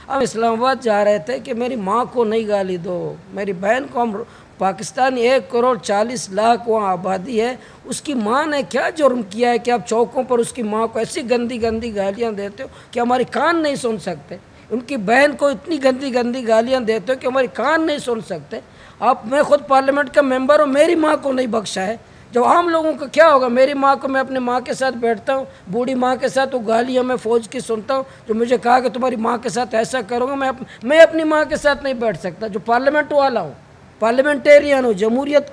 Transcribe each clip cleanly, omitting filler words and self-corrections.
हम इस्लामाबाद जा रहे थे कि मेरी माँ को नहीं गाली दो, मेरी बहन को। हम पाकिस्तान 1,40,00,000 वहाँ आबादी है, उसकी माँ ने क्या जुर्म किया है कि आप चौकों पर उसकी माँ को ऐसी गंदी गंदी गालियाँ देते हो कि हमारे कान नहीं सुन सकते। उनकी बहन को इतनी गंदी गंदी गालियाँ देते हो कि हमारे कान नहीं सुन सकते आप। मैं खुद पार्लियामेंट का मेंबर हूँ, मेरी माँ को नहीं बख्शा है। जब आम लोगों का क्या होगा? मेरी माँ को, मैं अपनी माँ के साथ बैठता हूँ, बूढ़ी माँ के साथ, वो गालियाँ मैं फ़ौज की सुनता हूँ जो मुझे कहा कि तुम्हारी माँ के साथ ऐसा करूँगा। मैं अपनी माँ के साथ नहीं बैठ सकता। जो पार्लियामेंट वाला हूँ, पार्लियामेंटेरियन हूँ, जमहूरियत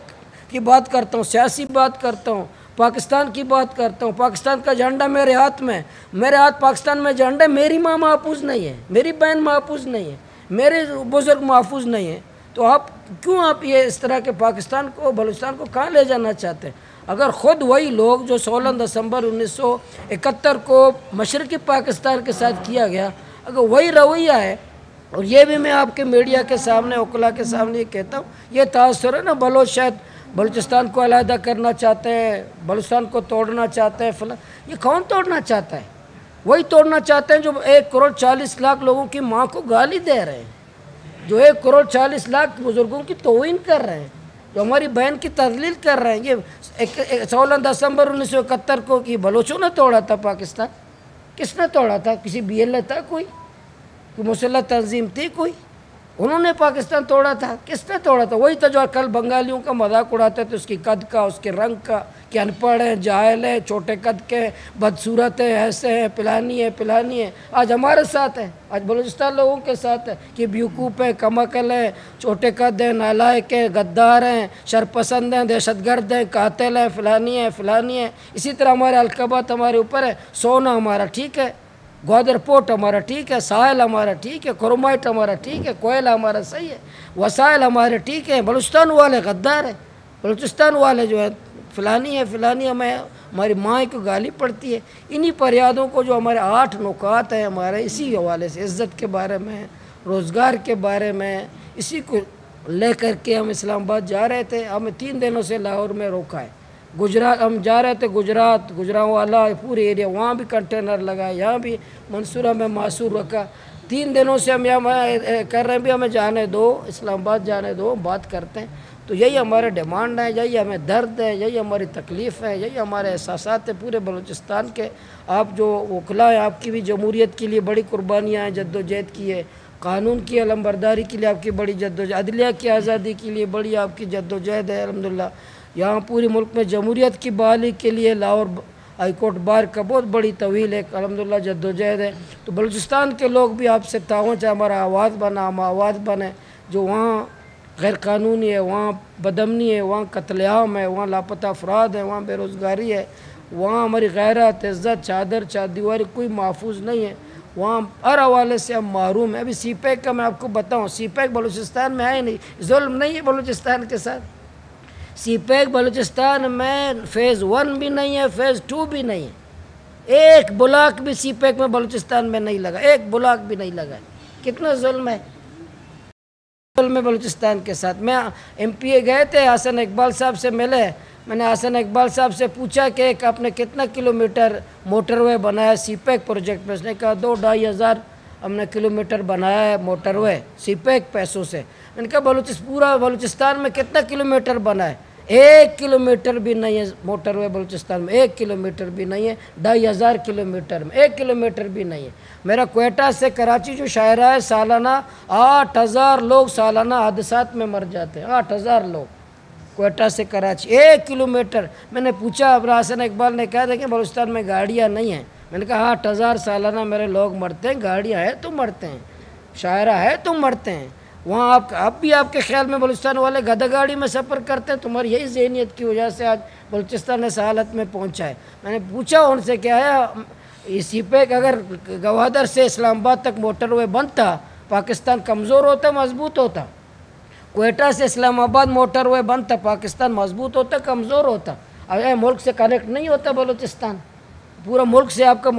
की बात करता हूँ, सियासी बात करता हूँ, पाकिस्तान की बात करता हूँ। पाकिस्तान का झंडा मेरे हाथ में, मेरे हाथ पाकिस्तान में झंडा। मेरी माँ महफूज नहीं है, मेरी बहन महफूज नहीं है, मेरे बुजुर्ग महफूज नहीं है। तो आप क्यों ये इस तरह के पाकिस्तान को, बलूचिस्तान को कहाँ ले जाना चाहते हैं? अगर ख़ुद वही लोग जो 16 दिसंबर 1971 को मशरक़ी पाकिस्तान के साथ किया गया, अगर वही रवैया है, और ये भी मैं आपके मीडिया के सामने, वकला के सामने ये कहता हूँ, ये तासुर है ना, बलोच शायद बलूचिस्तान को अलहदा करना चाहते हैं, बलूचिस्तान को तोड़ना चाहते हैं, फला। ये कौन तोड़ना चाहता है? वही तोड़ना चाहते हैं जो 1,40,00,000 लोगों की माँ को गाली दे रहे हैं, जो 1,40,00,000 बुजुर्गों की तौहीन कर रहे हैं, जो हमारी बहन की तजलील कर रहे हैं। ये 16 दिसंबर 1971 को कि बलोचों ने तोड़ा था पाकिस्तान। किसने तोड़ा था? किसी BLA था कोई मुसल्लह तंजीम थी कोई? उन्होंने पाकिस्तान तोड़ा था। किसने तोड़ा था? वही था जो कल बंगालियों का मजाक उड़ाते थे, उसकी कद का, उसके रंग का, कि अनपढ़ है, जाहिल है, छोटे कद के, बदसूरत है, ऐसे है, पिलानी है। आज हमारे साथ है, आज बलूचिस्तान लोगों के साथ है कि बेवकूफ़ है, कमअकल है, छोटे कद है, नालायक है, गद्दार हैं, शरपसंद हैं, दहशतगर्द हैं, कातिल हैं, फ़लानी है। इसी तरह हमारे अलकबात हमारे ऊपर है। सोना हमारा ठीक है, ग्वादर पोर्ट हमारा ठीक है, साहिल हमारा ठीक है, क्रोमाइट हमारा ठीक है, कोयला हमारा सही है, वसाइल हमारे ठीक है। बलूचिस्तान वाले गद्दार हैं, बलूचिस्तान वाले जो है फ़लानी है, हमारी माँ को गाली पड़ती है। इन्हीं फरियादों को, जो हमारे 8 नुकात हैं हमारे, इसी हवाले से, इज़्ज़त के बारे में, रोज़गार के बारे में, इसी को ले कर के हम इस्लामाबाद जा रहे थे। हमें 3 दिनों से लाहौर में रोका है। गुजरात हम जा रहे थे, गुजरांवाला पूरे एरिया, वहाँ भी कंटेनर लगाए, यहाँ भी मंसूरा में मासूर रखा। 3 दिनों से हम यहाँ कर रहे हैं भी हमें जाने दो, इस्लामाबाद जाने दो, बात करते हैं। तो यही हमारे डिमांड है, यही हमें दर्द है, यही हमारी तकलीफ़ है, यही हमारे एहसासात है पूरे बलूचिस्तान के। आप जो वकला हैं, आपकी भी जमहूरियत के लिए बड़ी कुर्बानियाँ हैं, जद्दोजहद की है, कानून की अलमबरदारी के लिए आपकी बड़ी जद्दोजहद, अदलिया की आज़ादी के लिए बड़ी आपकी जद्दोजहद है। अल्हम्दुलिल्लाह यहाँ पूरे मुल्क में जमहूरियत की बहाली के लिए लाहौर हाई कोर्ट बार का बहुत बड़ी तवील है अल्हम्दुलिल्लाह जद्दोजहद है। तो बलूचिस्तान के लोग भी आपसे ताउन चाहे हमारा आवाज़ बना, हम आवाज़ बने। जो वहाँ गैर कानूनी है, वहाँ बदमनी है, वहाँ कत्लेआम है, वहाँ लापता अफराद है, वहाँ बेरोज़गारी है, वहाँ हमारी गैरत, इज़्ज़त, चादर चारदीवारी कोई महफूज नहीं है। वहाँ हर हवाले से हम महरूम हैं। अभी CPEC का मैं आपको बताऊँ, CPEC बलूचिस्तान में है ही नहीं, जुल्म नहीं है बलूचिस्तान के साथ। CPEC बलूचिस्तान में फ़ेज़ 1 भी नहीं है, फ़ेज़ 2 भी नहीं है। एक ब्लॉक भी CPEC में बलूचिस्तान में नहीं लगा, एक ब्लॉक भी नहीं लगा। कितना जुल्म है में बलूचिस्तान के साथ। मैं MPA गए थे, हसन इकबाल साहब से मिले। मैंने हसन इकबाल साहब से पूछा कि आपने कितना किलोमीटर मोटरवे बनाया CPEC प्रोजेक्ट में? उसने कहा 2-2.5 हज़ार हमने किलोमीटर बनाया है मोटरवे CPEC पैसों से। मैंने कहा पूरा बलूचिस्तान में कितना किलोमीटर बना है? 1 किलोमीटर भी नहीं है मोटरवे बलूचिस्तान में, 1 किलोमीटर भी नहीं है। 2.5 हज़ार किलोमीटर में 1 किलोमीटर भी नहीं है। मेरा क्वेटा से कराची जो शायरा है, सालाना 8,000 लोग सालाना हादसात में मर जाते हैं। 8,000 लोग क्वेटा से कराची, 1 किलोमीटर। मैंने पूछा, अब हसन इकबाल ने कहा था कि बलूचिस्तान में गाड़ियाँ नहीं हैं। मैंने कहा 8,000 सालाना मेरे लोग मरते हैं, गाड़ियाँ हैं तो मरते हैं, शायरा है तो मरते हैं। वहाँ अब भी आपके ख्याल में बलूचिस्तान वाले गधा गाड़ी में सफ़र करते हैं? तुम्हारी यही ज़हनियत की वजह से आज बलूचिस्तान इस हालत में पहुँचा है। मैंने पूछा उनसे, क्या है CPEC अगर गवादर से इस्लामाबाद तक मोटरवे बनता, पाकिस्तान कमज़ोर होता, मजबूत होता? क्वेटा से इस्लामाबाद मोटरवे बनता, पाकिस्तान मजबूत होता, कमज़ोर होता? अगर मुल्क से कनेक्ट नहीं होता बलूचिस्तान, पूरा मुल्क से आपका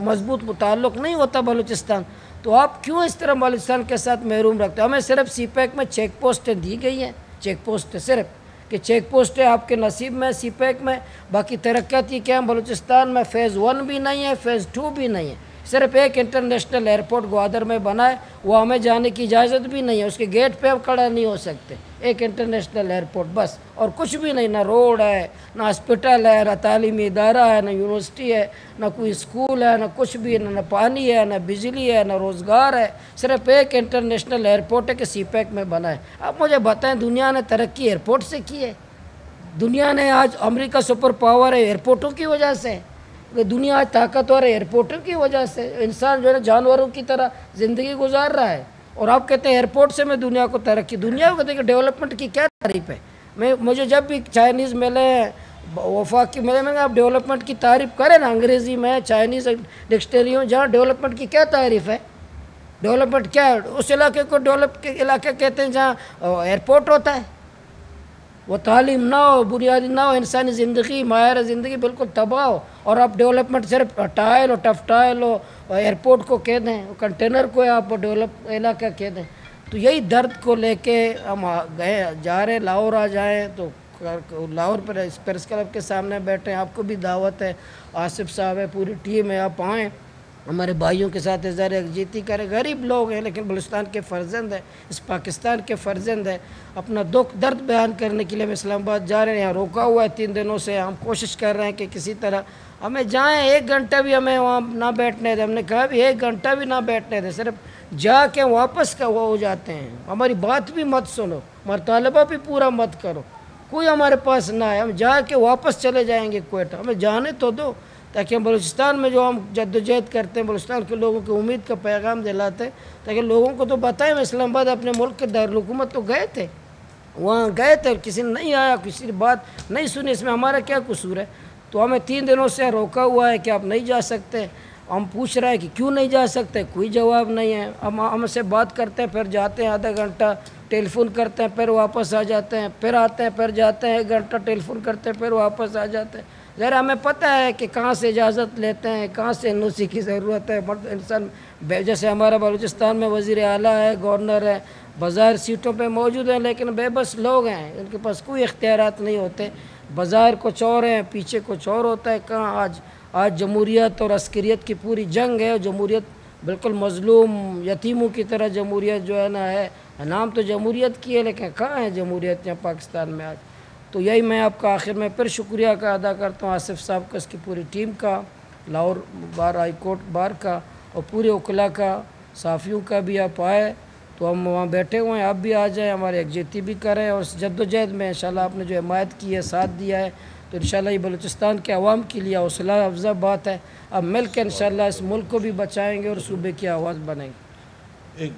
मजबूत ताल्लुक़ नहीं होता बलूचिस्तान, तो आप क्यों इस तरह बलूचिस्तान के साथ महरूम रखते हो? हमें सिर्फ CPEC में चेक पोस्टें दी गई हैं, चेक पोस्ट सिर्फ कि चेक पोस्टें आपके नसीब में CPEC में, बाकी तरक्याती क्या है बलूचिस्तान में? फ़ेज़ 1 भी नहीं है, फ़ेज़ 2 भी नहीं है। सिर्फ एक इंटरनेशनल एयरपोर्ट ग्वादर में बना है, वो हमें जाने की इजाज़त भी नहीं है, उसके गेट पे अब खड़ा नहीं हो सकते। एक इंटरनेशनल एयरपोर्ट बस, और कुछ भी नहीं, ना रोड है, ना हॉस्पिटल है, ना तालीमी इदारा है, ना यूनिवर्सिटी है, ना कोई स्कूल है, ना कुछ भी, ना पानी है, ना बिजली है, ना रोज़गार है। सिर्फ एक इंटरनेशनल एयरपोर्ट है कि सीपैक में बना है। अब मुझे बताएं, दुनिया ने तरक्की एयरपोर्ट से की है? दुनिया ने आज, अमेरिका सुपर पावर है एयरपोर्टों की वजह से, दुनिया आज ताकतवर है एयरपोर्टों की वजह से। इंसान जो है जानवरों की तरह ज़िंदगी गुजार रहा है, और आप कहते हैं एयरपोर्ट से मैं दुनिया को तरक्की, दुनिया को देखिए डेवलपमेंट की क्या तारीफ है। मुझे जब भी चाइनीज़ मिले, वफाकी मिले, मैंने आप डेवलपमेंट की तारीफ करें ना, अंग्रेज़ी में चाइनीज़ डिक्शनरी हो, जहाँ डेवलपमेंट की क्या तारीफ है? डेवलपमेंट क्या है? उस इलाके को डेवलप के इलाके कहते हैं जहाँ एयरपोर्ट होता है। वो तालीम ना हो, बुनियादी ना हो, इंसानी ज़िंदगी, मायर ज़िंदगी बिल्कुल तबाह हो, और आप डेवलपमेंट सिर्फ टाइल हो, टफ टाइल हो, एयरपोर्ट को कह दें, कंटेनर को आप डेवलप इलाका कह दें। तो यही दर्द को लेके हम जा रहे, लाहौर आ जाएँ तो लाहौर पर प्रेस क्लब के सामने बैठे, आपको भी दावत है, आसिफ साहब है, पूरी टीम है, आप आएँ, हमारे भाइयों के साथ इज़हार यकजहती करें। गरीब लोग हैं लेकिन बलूचिस्तान के फ़र्जंद हैं, इस पाकिस्तान के फ़र्जंद हैं। अपना दुख दर्द बयान करने के लिए हम इस्लामाबाद जा रहे हैं, यहाँ रोका हुआ है 3 दिनों से। हम कोशिश कर रहे हैं कि किसी तरह हमें जाएं, 1 घंटा भी हमें वहाँ ना बैठने दें। हमने कहा भी 1 घंटा भी ना बैठने दें, सिर्फ जाके वापस का वो हो जाते हैं। हमारी बात भी मत सुनो, हमारा तालबा भी पूरा मत करो, कोई हमारे पास ना है, हम जाके वापस चले जाएंगे क्वेटा। हमें जाने तो दो, ताकि हम बलूचिस्तान में जो हम जद्दोजहद करते हैं, बलूचिस्तान के लोगों को उम्मीद का पैगाम दिलाते हैं, ताकि लोगों को तो बताएं। हम इस्लामाबाद अपने मुल्क के दारुल-हुकूमत तो गए थे, वहाँ गए थे, किसी ने नहीं आया, किसी ने बात नहीं सुनी, इसमें हमारा क्या कसूर है? तो हमें 3 दिनों से रोका हुआ है कि आप नहीं जा सकते। हम पूछ रहे हैं कि क्यों नहीं जा सकते, कोई जवाब नहीं है। हम हमसे बात करते हैं, फिर जाते हैं, आधा घंटा टेलीफोन करते हैं, फिर वापस आ जाते हैं, फिर आते हैं, फिर जाते हैं, 1 घंटा टेलीफोन करते हैं, फिर वापस आ जाते हैं। ज़रा हमें पता है कि कहाँ से इजाज़त लेते हैं, कहाँ से एनओसी की ज़रूरत है। मर्द इंसान, जैसे हमारा बलूचिस्तान में वज़ीर आला है, गवर्नर है, बाज़ार सीटों पे मौजूद हैं, लेकिन बेबस लोग हैं, उनके पास कोई इख्तियारात नहीं होते। बाज़ार कुछ और हैं, पीछे कुछ और होता है। कहाँ आज जमहूरियत और अस्करियत की पूरी जंग है। जमहूरियत बिल्कुल मज़लूम यतीमों की तरह जमहूरियत जो है ना है, नाम तो जमहूरियत की है, लेकिन कहाँ है जमहूरियत यहाँ पाकिस्तान में आज? तो यही मैं आपका आखिर में फिर शुक्रिया का अदा करता हूँ, आसिफ साहब का, उसकी पूरी टीम का, लाहौर बार हाई कोर्ट बार का, और पूरे वकला का, साफ़ियों का भी। आप आए तो हम वहाँ बैठे हुए हैं, आप भी आ जाएँ, हमारे यकजहती भी करें, और इस जद्दोजहद में इंशाल्लाह आपने जो हिमायत की है, साथ दिया है, तो इंशाल्लाह ये बलूचिस्तान के अवाम के लिए हौसला अफजा बात है। अब मिल के इंशाल्लाह इस मुल्क को भी बचाएँगे और सूबे की आवाज़ बनेंगे।